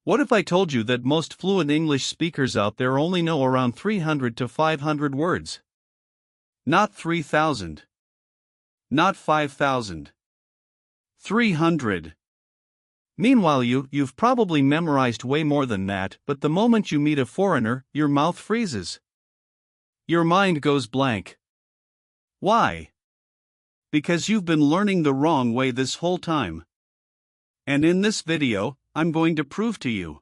What if I told you that most fluent English speakers out there only know around 300 to 500 words? Not 3,000. Not 5,000. 300. Meanwhile, you've probably memorized way more than that, but the moment you meet a foreigner, your mouth freezes. Your mind goes blank. Why? Because you've been learning the wrong way this whole time. And in this video, I'm going to prove to you.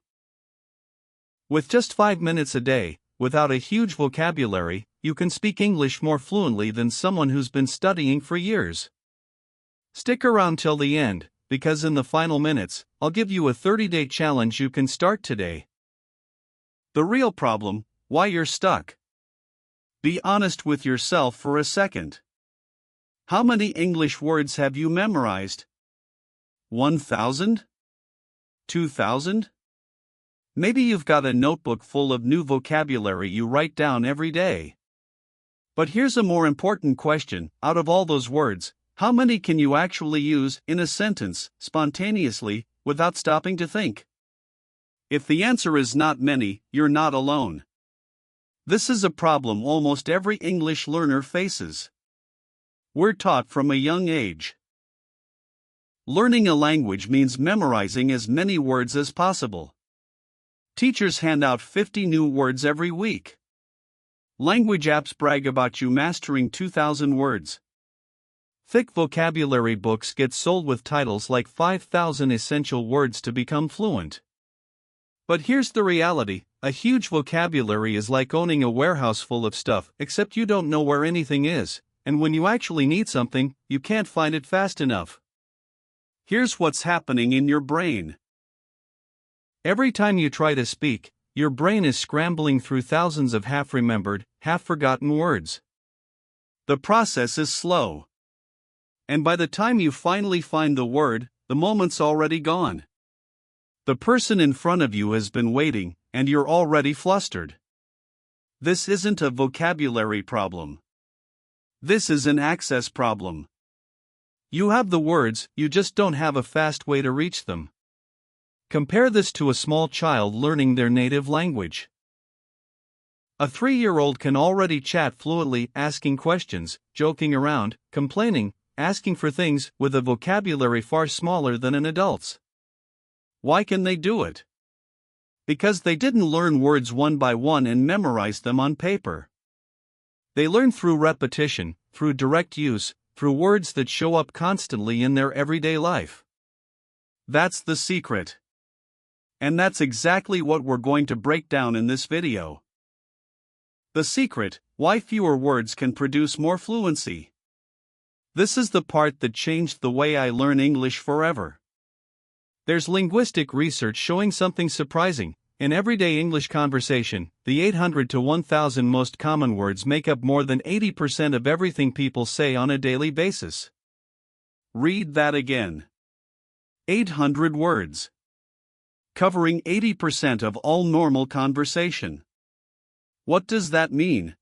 With just 5 minutes a day, without a huge vocabulary, you can speak English more fluently than someone who's been studying for years. Stick around till the end, because in the final minutes, I'll give you a 30-day challenge you can start today. The real problem: why you're stuck. Be honest with yourself for a second. How many English words have you memorized? 1,000? 2,000? Maybe you've got a notebook full of new vocabulary you write down every day. But here's a more important question: out of all those words, how many can you actually use in a sentence, spontaneously, without stopping to think? If the answer is not many, you're not alone. This is a problem almost every English learner faces. We're taught from a young age. Learning a language means memorizing as many words as possible. Teachers hand out 50 new words every week. Language apps brag about you mastering 2,000 words. Thick vocabulary books get sold with titles like 5,000 essential words to become fluent. But here's the reality: a huge vocabulary is like owning a warehouse full of stuff, except you don't know where anything is, and when you actually need something, you can't find it fast enough. Here's what's happening in your brain. Every time you try to speak, your brain is scrambling through thousands of half-remembered, half-forgotten words. The process is slow. And by the time you finally find the word, the moment's already gone. The person in front of you has been waiting, and you're already flustered. This isn't a vocabulary problem. This is an access problem. You have the words, you just don't have a fast way to reach them. Compare this to a small child learning their native language. A 3-year-old can already chat fluently, asking questions, joking around, complaining, asking for things, with a vocabulary far smaller than an adult's. Why can they do it? Because they didn't learn words one by one and memorize them on paper. They learn through repetition, through direct use, through words that show up constantly in their everyday life. That's the secret. And that's exactly what we're going to break down in this video. The secret: why fewer words can produce more fluency. This is the part that changed the way I learn English forever. There's linguistic research showing something surprising. In everyday English conversation, the 800 to 1,000 most common words make up more than 80% of everything people say on a daily basis. Read that again. 800 words. Covering 80% of all normal conversation. What does that mean?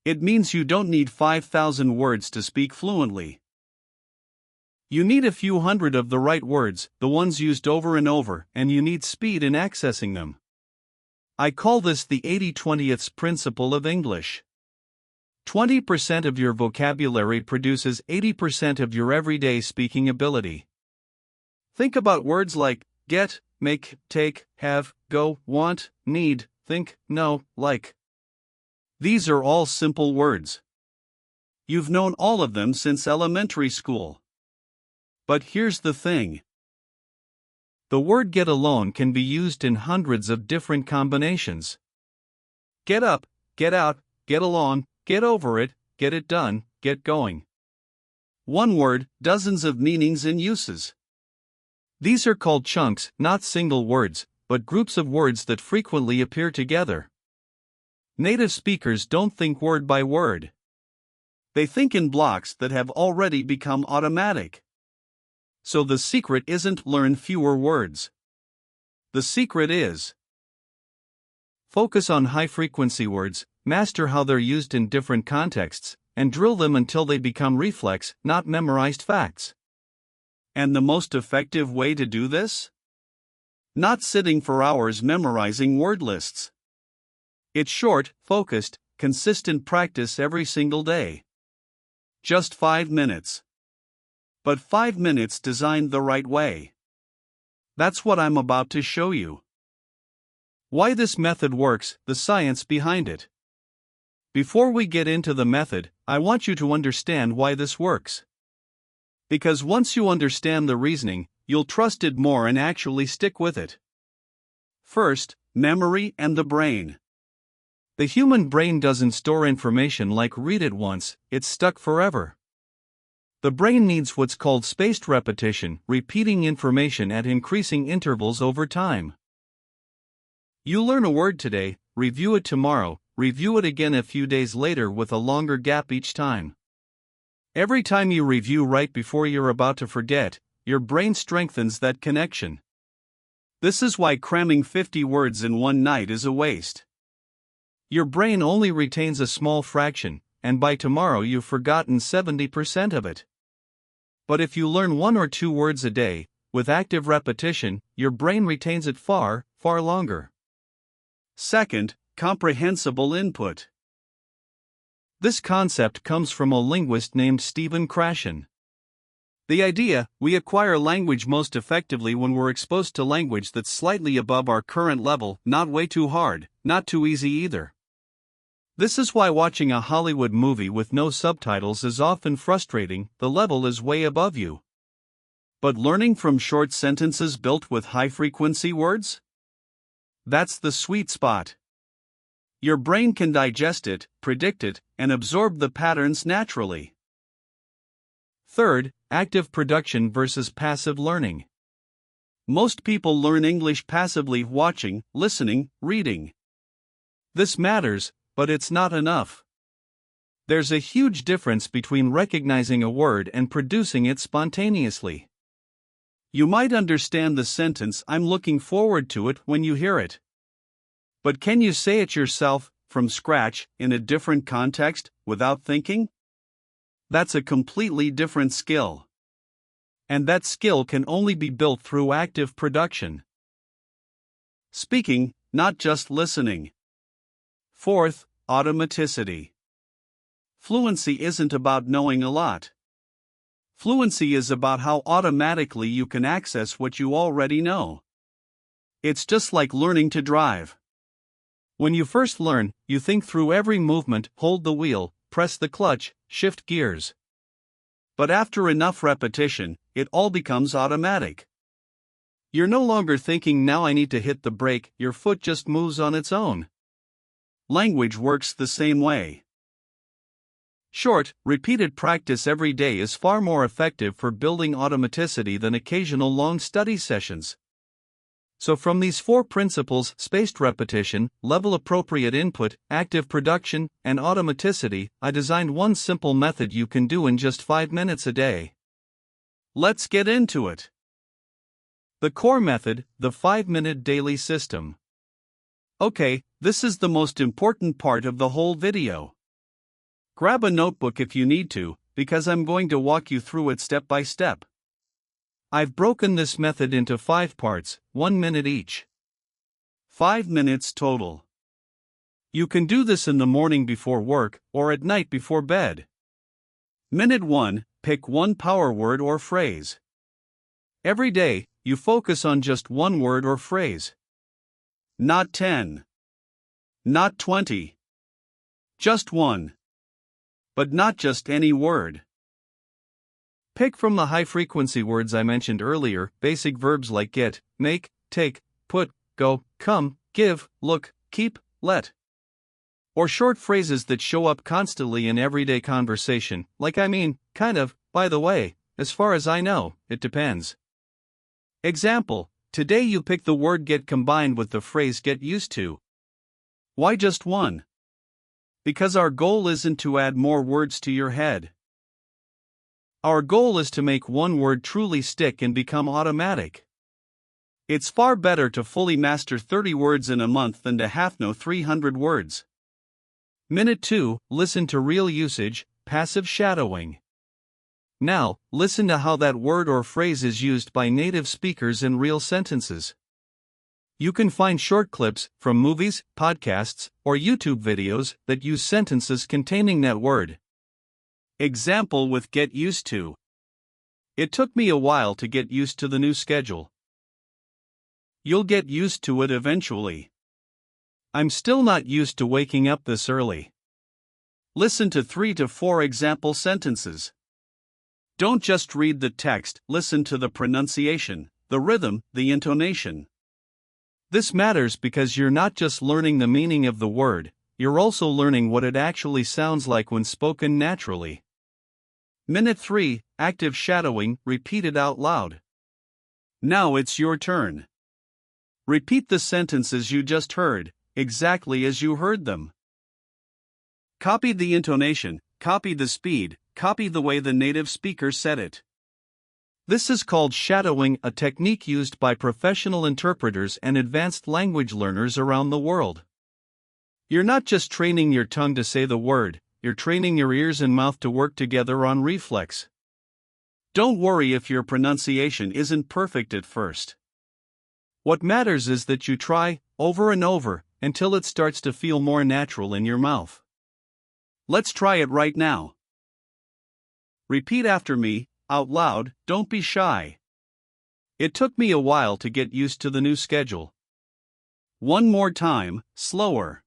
It means you don't need 5,000 words to speak fluently. You need a few hundred of the right words, the ones used over and over, and you need speed in accessing them. I call this the 80/20th principle of English. 20% of your vocabulary produces 80% of your everyday speaking ability. Think about words like get, make, take, have, go, want, need, think, know, like. These are all simple words. You've known all of them since elementary school. But here's the thing. The word get alone can be used in hundreds of different combinations. Get up, get out, get along, get over it, get it done, get going. One word, dozens of meanings and uses. These are called chunks, not single words, but groups of words that frequently appear together. Native speakers don't think word by word. They think in blocks that have already become automatic. So the secret isn't learn fewer words. The secret is focus on high-frequency words, master how they're used in different contexts, and drill them until they become reflex, not memorized facts. And the most effective way to do this? not sitting for hours memorizing word lists. It's short, focused, consistent practice every single day. Just 5 minutes. But 5 minutes designed the right way. That's what I'm about to show you. Why this method works, the science behind it. Before we get into the method, I want you to understand why this works. Because once you understand the reasoning, you'll trust it more and actually stick with it. First, memory and the brain. The human brain doesn't store information like read it once, it's stuck forever. The brain needs what's called spaced repetition, repeating information at increasing intervals over time. You learn a word today, review it tomorrow, review it again a few days later with a longer gap each time. Every time you review right before you're about to forget, your brain strengthens that connection. This is why cramming 50 words in one night is a waste. Your brain only retains a small fraction, and by tomorrow you've forgotten 70% of it. But if you learn 1 or 2 words a day, with active repetition, your brain retains it far, far longer. Second, comprehensible input. This concept comes from a linguist named Stephen Krashen. The idea, we acquire language most effectively when we're exposed to language that's slightly above our current level, not way too hard, not too easy either. This is why watching a Hollywood movie with no subtitles is often frustrating, the level is way above you. But learning from short sentences built with high-frequency words? That's the sweet spot. Your brain can digest it, predict it, and absorb the patterns naturally. Third, active production versus passive learning. Most people learn English passively watching, listening, reading. This matters, but it's not enough. There's a huge difference between recognizing a word and producing it spontaneously. You might understand the sentence "I'm looking forward to it" when you hear it. But can you say it yourself, from scratch, in a different context, without thinking? That's a completely different skill. And that skill can only be built through active production. Speaking, not just listening. Fourth, automaticity. Fluency isn't about knowing a lot. Fluency is about how automatically you can access what you already know. It's just like learning to drive. When you first learn, you think through every movement, hold the wheel, press the clutch, shift gears. But after enough repetition, it all becomes automatic. You're no longer thinking, "Now I need to hit the brake," your foot just moves on its own. Language works the same way. Short, repeated practice every day is far more effective for building automaticity than occasional long study sessions. So from these 4 principles, spaced repetition, level-appropriate input, active production, and automaticity, I designed one simple method you can do in just 5 minutes a day. Let's get into it. The core method, the 5-minute daily system. Okay, this is the most important part of the whole video. Grab a notebook if you need to, because I'm going to walk you through it step by step. I've broken this method into 5 parts, 1 minute each. 5 minutes total. You can do this in the morning before work, or at night before bed. Minute 1, pick one power word or phrase. Every day, you focus on just one word or phrase. Not 10. Not 20. Just one. But not just any word. Pick from the high-frequency words I mentioned earlier, basic verbs like get, make, take, put, go, come, give, look, keep, let. Or short phrases that show up constantly in everyday conversation, like "I mean, kind of, by the way, as far as I know, it depends." Example, today you pick the word get combined with the phrase get used to. Why just one? Because our goal isn't to add more words to your head. Our goal is to make one word truly stick and become automatic. It's far better to fully master 30 words in a month than to half know 300 words. Minute 2, listen to real usage, passive shadowing. Now, listen to how that word or phrase is used by native speakers in real sentences. You can find short clips from movies, podcasts, or YouTube videos that use sentences containing that word. Example with get used to. It took me a while to get used to the new schedule. You'll get used to it eventually. I'm still not used to waking up this early. Listen to 3 to 4 example sentences. Don't just read the text, listen to the pronunciation, the rhythm, the intonation. This matters because you're not just learning the meaning of the word, you're also learning what it actually sounds like when spoken naturally. Minute 3, active shadowing, repeated out loud. Now it's your turn. Repeat the sentences you just heard, exactly as you heard them. Copy the intonation, copy the speed, copy the way the native speaker said it. This is called shadowing, a technique used by professional interpreters and advanced language learners around the world. You're not just training your tongue to say the word, you're training your ears and mouth to work together on reflex. Don't worry if your pronunciation isn't perfect at first. What matters is that you try, over and over, until it starts to feel more natural in your mouth. Let's try it right now. Repeat after me, out loud, don't be shy. It took me a while to get used to the new schedule. One more time, slower.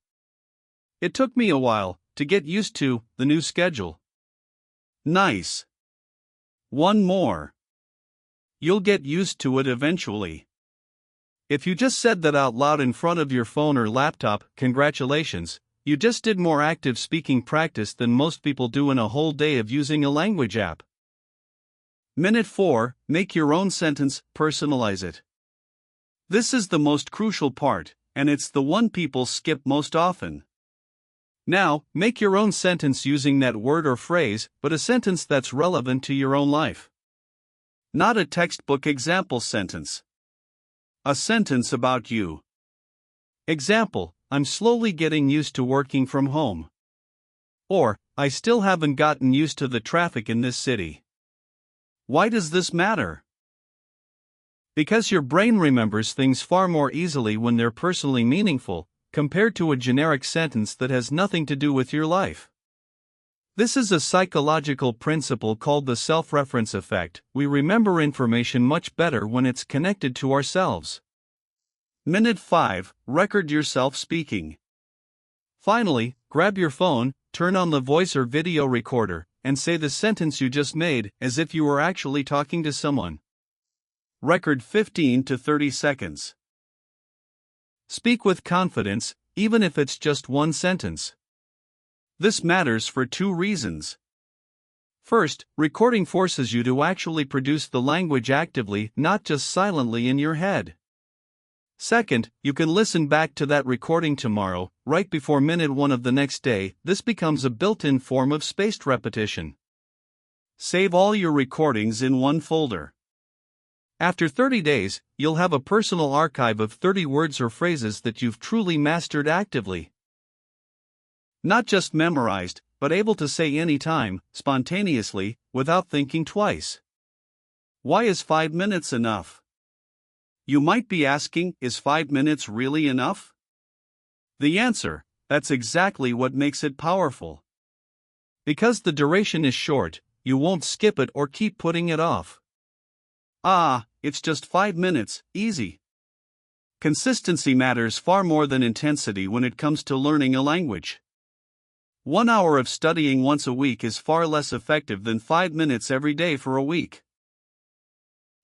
It took me a while to get used to the new schedule. Nice. One more. You'll get used to it eventually. If you just said that out loud in front of your phone or laptop, congratulations, you just did more active speaking practice than most people do in a whole day of using a language app. Minute 4, make your own sentence, personalize it. This is the most crucial part, and it's the one people skip most often. Now, make your own sentence using that word or phrase, but a sentence that's relevant to your own life. Not a textbook example sentence. A sentence about you. Example, I'm slowly getting used to working from home. Or, I still haven't gotten used to the traffic in this city. Why does this matter? Because your brain remembers things far more easily when they're personally meaningful, compared to a generic sentence that has nothing to do with your life. This is a psychological principle called the self-reference effect. We remember information much better when it's connected to ourselves. Minute 5, record yourself speaking. Finally, grab your phone, turn on the voice or video recorder, and say the sentence you just made as if you were actually talking to someone. Record 15 to 30 seconds. Speak with confidence, even if it's just one sentence. This matters for 2 reasons. First, recording forces you to actually produce the language actively, not just silently in your head. Second, you can listen back to that recording tomorrow, right before minute 1 of the next day. This becomes a built-in form of spaced repetition. Save all your recordings in one folder. After 30 days, you'll have a personal archive of 30 words or phrases that you've truly mastered actively. Not just memorized, but able to say anytime, spontaneously, without thinking twice. Why is 5 minutes enough? You might be asking, is 5 minutes really enough? The answer, that's exactly what makes it powerful. Because the duration is short, you won't skip it or keep putting it off. It's just 5 minutes, easy. Consistency matters far more than intensity when it comes to learning a language. 1 hour of studying once a week is far less effective than 5 minutes every day for a week.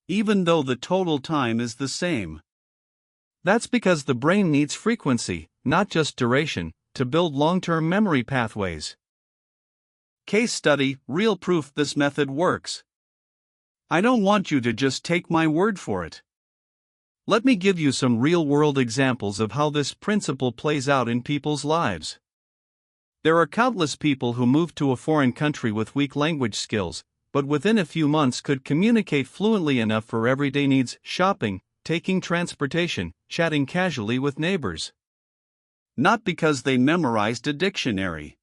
Even though the total time is the same. That's because the brain needs frequency, not just duration, to build long-term memory pathways. Case study, real proof this method works. I don't want you to just take my word for it. Let me give you some real-world examples of how this principle plays out in people's lives. There are countless people who move to a foreign country with weak language skills, but within a few months could communicate fluently enough for everyday needs, shopping, taking transportation, chatting casually with neighbors. Not because they memorized a dictionary,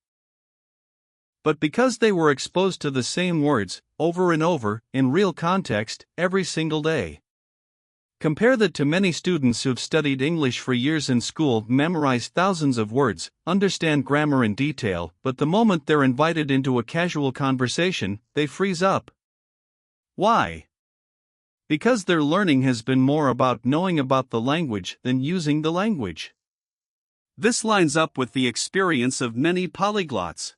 but because they were exposed to the same words, over and over, in real context, every single day. Compare that to many students who've studied English for years in school, memorized thousands of words, understand grammar in detail, but the moment they're invited into a casual conversation, they freeze up. Why? Because their learning has been more about knowing about the language than using the language. This lines up with the experience of many polyglots.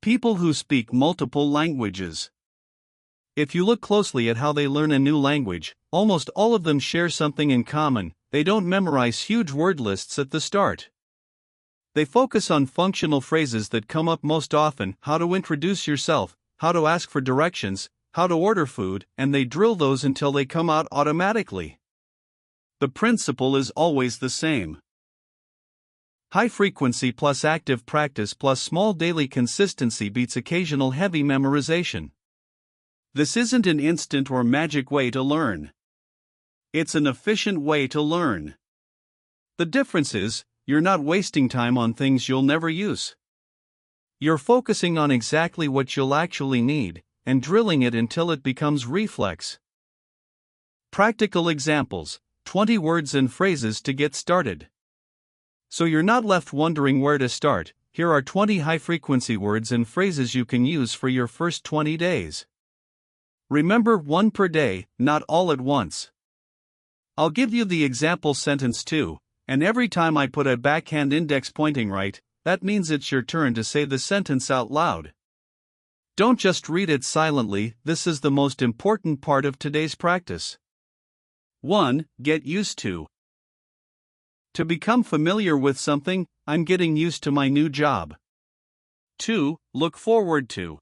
People who speak multiple languages. If you look closely at how they learn a new language, almost all of them share something in common. They don't memorize huge word lists at the start. They focus on functional phrases that come up most often: how to introduce yourself, how to ask for directions, how to order food, and they drill those until they come out automatically. The principle is always the same. High frequency plus active practice plus small daily consistency beats occasional heavy memorization. This isn't an instant or magic way to learn. It's an efficient way to learn. The difference is, you're not wasting time on things you'll never use. You're focusing on exactly what you'll actually need, and drilling it until it becomes reflex. Practical examples: 20 words and phrases to get started. So you're not left wondering where to start, here are 20 high-frequency words and phrases you can use for your first 20 days. Remember, one per day, not all at once. I'll give you the example sentence too, and every time I put a backhand index pointing right, that means it's your turn to say the sentence out loud. Don't just read it silently, this is the most important part of today's practice. 1. Get used to. To become familiar with something, I'm getting used to my new job. 2. Look forward to.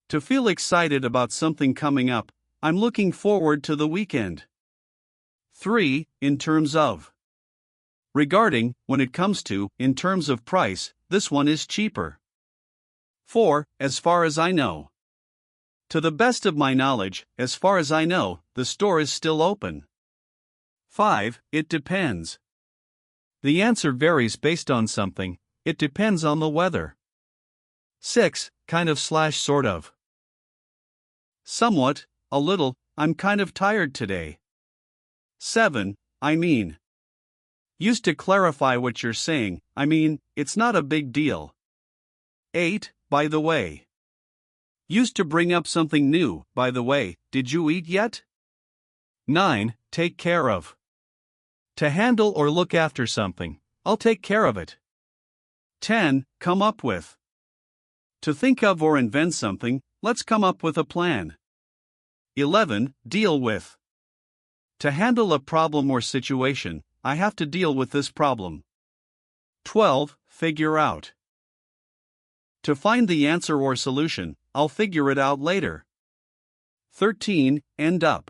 To feel excited about something coming up, I'm looking forward to the weekend. 3. In terms of. Regarding, when it comes to, in terms of price, this one is cheaper. 4. As far as I know. To the best of my knowledge, as far as I know, the store is still open. 5. It depends. The answer varies based on something, it depends on the weather. 6. Kind of / sort of. Somewhat, a little, I'm kind of tired today. 7. I mean. Used to clarify what you're saying, I mean, it's not a big deal. 8. By the way. Used to bring up something new, by the way, did you eat yet? 9. Take care of. To handle or look after something, I'll take care of it. 10. Come up with. To think of or invent something, let's come up with a plan. 11. Deal with. To handle a problem or situation, I have to deal with this problem. 12. Figure out. To find the answer or solution, I'll figure it out later. 13. End up.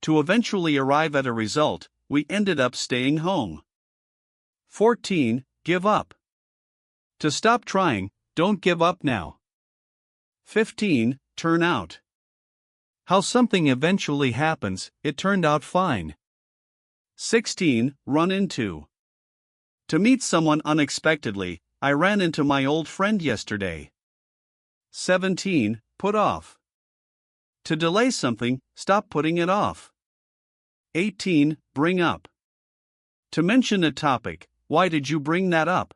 To eventually arrive at a result, we ended up staying home. 14. Give up. To stop trying, don't give up now. 15. Turn out. How something eventually happens, it turned out fine. 16. Run into. To meet someone unexpectedly, I ran into my old friend yesterday. 17. Put off. To delay something, stop putting it off. 18. Bring up. To mention a topic, why did you bring that up?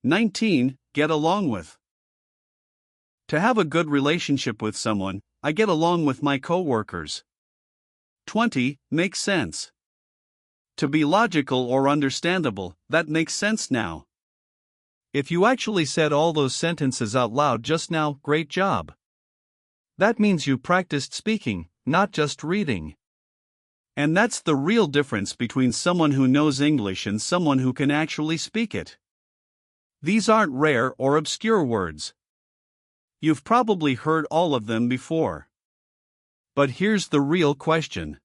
19. Get along with. To have a good relationship with someone, I get along with my coworkers. 20. Make sense. To be logical or understandable, that makes sense now. If you actually said all those sentences out loud just now, great job. That means you practiced speaking, not just reading. And that's the real difference between someone who knows English and someone who can actually speak it. These aren't rare or obscure words. You've probably heard all of them before. But here's the real question.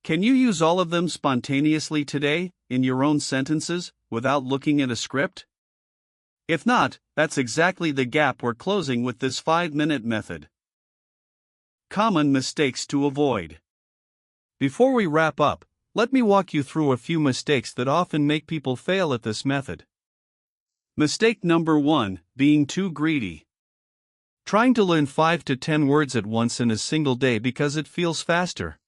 Can you use all of them spontaneously today, in your own sentences, without looking at a script? If not, that's exactly the gap we're closing with this 5-minute method. Common mistakes to avoid. Before we wrap up, let me walk you through a few mistakes that often make people fail at this method. Mistake number 1, being too greedy. trying to learn 5 to 10 words at once in a single day because it feels faster.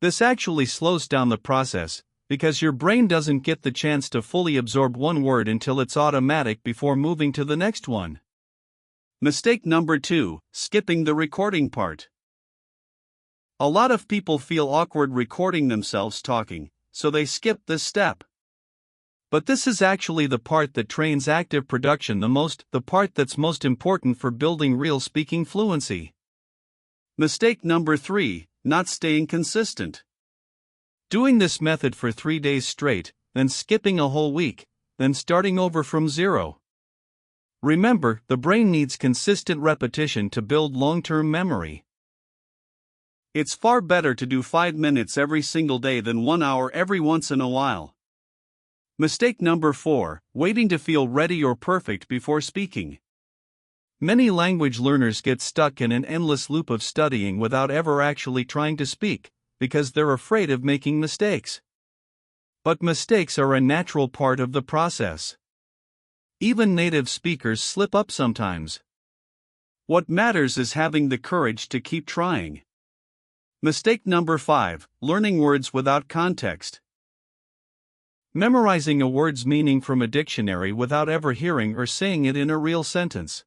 This actually slows down the process, because your brain doesn't get the chance to fully absorb one word until it's automatic before moving to the next one. Mistake number 2, skipping the recording part. A lot of people feel awkward recording themselves talking, so they skip this step. But this is actually the part that trains active production the most, the part that's most important for building real speaking fluency. Mistake number 3, not staying consistent. Doing this method for 3 days straight, then skipping a whole week, then starting over from zero. Remember, the brain needs consistent repetition to build long-term memory. It's far better to do 5 minutes every single day than 1 hour every once in a while. Mistake number 4, waiting to feel ready or perfect before speaking. Many language learners get stuck in an endless loop of studying without ever actually trying to speak, because they're afraid of making mistakes. But mistakes are a natural part of the process. Even native speakers slip up sometimes. What matters is having the courage to keep trying. Mistake number 5, learning words without context. Memorizing a word's meaning from a dictionary without ever hearing or saying it in a real sentence.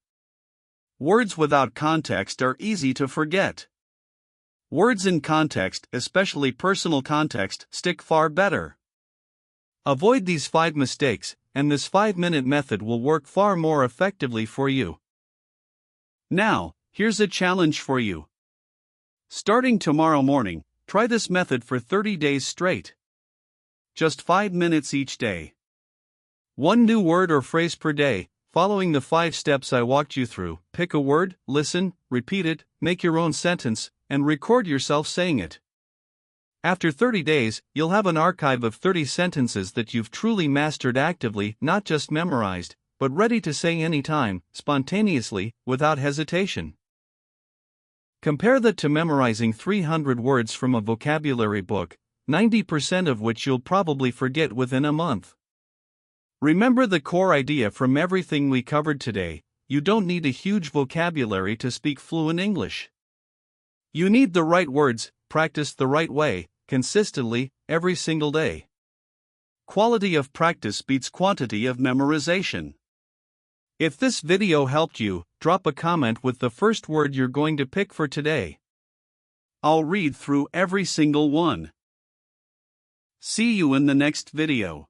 Words without context are easy to forget. Words in context, especially personal context, stick far better. Avoid these 5 mistakes, and this 5-minute method will work far more effectively for you. Now, here's a challenge for you. Starting tomorrow morning, try this method for 30 days straight. Just 5 minutes each day. 1 new word or phrase per day, following the 5 steps I walked you through. Pick a word, listen, repeat it, make your own sentence, and record yourself saying it. After 30 days, you'll have an archive of 30 sentences that you've truly mastered actively, not just memorized, but ready to say anytime, spontaneously, without hesitation. Compare that to memorizing 300 words from a vocabulary book, 90% of which you'll probably forget within a month. Remember the core idea from everything we covered today: you don't need a huge vocabulary to speak fluent English. You need the right words, practiced the right way, consistently, every single day. Quality of practice beats quantity of memorization. If this video helped you, drop a comment with the first word you're going to pick for today. I'll read through every single one. See you in the next video.